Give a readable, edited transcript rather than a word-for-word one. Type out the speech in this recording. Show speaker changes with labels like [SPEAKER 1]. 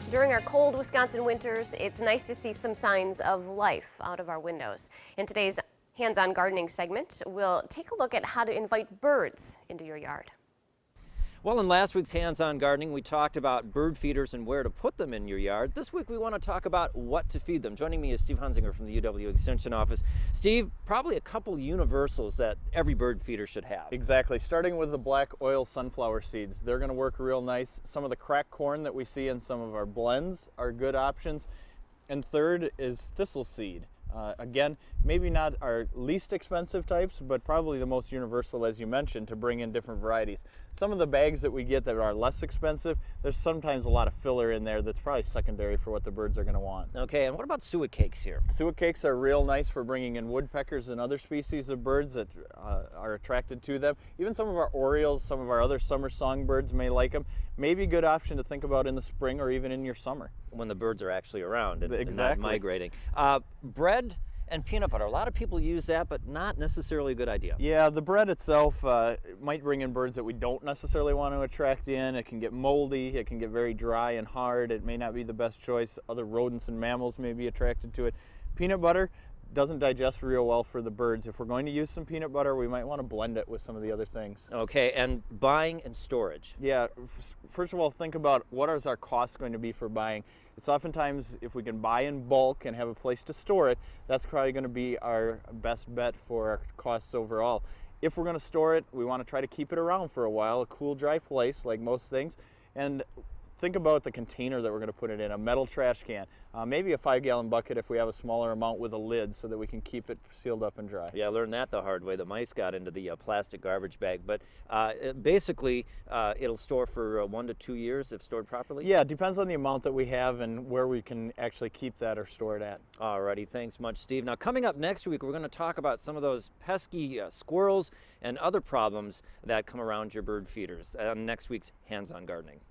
[SPEAKER 1] During our cold Wisconsin winters, it's nice to see some signs of life out of our windows. In today's hands-on gardening segment, we'll take a look at how to invite birds into your yard.
[SPEAKER 2] Well, in last week's Hands-On Gardening, we talked about bird feeders and where to put them in your yard. This week, we want to talk about what to feed them. Joining me is Steve Hunzinger from the UW Extension Office. Steve, probably a couple universals that every bird feeder should have.
[SPEAKER 3] Exactly. Starting with the black oil sunflower seeds. They're going to work real nice. Some of the cracked corn that we see in some of our blends are good options. And third is thistle seed. Again, maybe not our least expensive types, but probably the most universal, as you mentioned, to bring in different varieties. Some of the bags that we get that are less expensive, there's sometimes a lot of filler in there that's probably secondary for what the birds are going to want.
[SPEAKER 2] Okay, and what about suet cakes here?
[SPEAKER 3] Suet cakes are real nice for bringing in woodpeckers and other species of birds that are attracted to them. Even some of our orioles, some of our other summer songbirds may like them. Maybe a good option to think about in the spring or even in your summer.
[SPEAKER 2] When the birds are actually around and,
[SPEAKER 3] Exactly.
[SPEAKER 2] and not migrating. Bread and peanut butter. A lot of people use that, but not necessarily a good idea.
[SPEAKER 3] Yeah, the bread itself might bring in birds that we don't necessarily want to attract in. It can get moldy, it can get very dry and hard. It may not be the best choice. Other rodents and mammals may be attracted to it. Peanut butter doesn't digest real well for the birds. If we're going to use some peanut butter, we might want to blend it with some of the other things.
[SPEAKER 2] Okay, and buying and storage.
[SPEAKER 3] Yeah, first of all, think about what is our cost going to be for buying. It's oftentimes, if we can buy in bulk and have a place to store it, that's probably going to be our best bet for our costs overall. If we're going to store it, we want to try to keep it around for a while, a cool, dry place like most things. And think about the container that we're going to put it in, a metal trash can, maybe a 5-gallon bucket if we have a smaller amount with a lid so that we can keep it sealed up and dry.
[SPEAKER 2] Yeah, I learned that the hard way. The mice got into the plastic garbage bag, but basically it'll store for 1 to 2 years if stored properly?
[SPEAKER 3] Yeah, it depends on the amount that we have and where we can actually keep that or store it at.
[SPEAKER 2] Alrighty, thanks much, Steve. Now, coming up next week, we're going to talk about some of those pesky squirrels and other problems that come around your bird feeders on next week's Hands-On Gardening.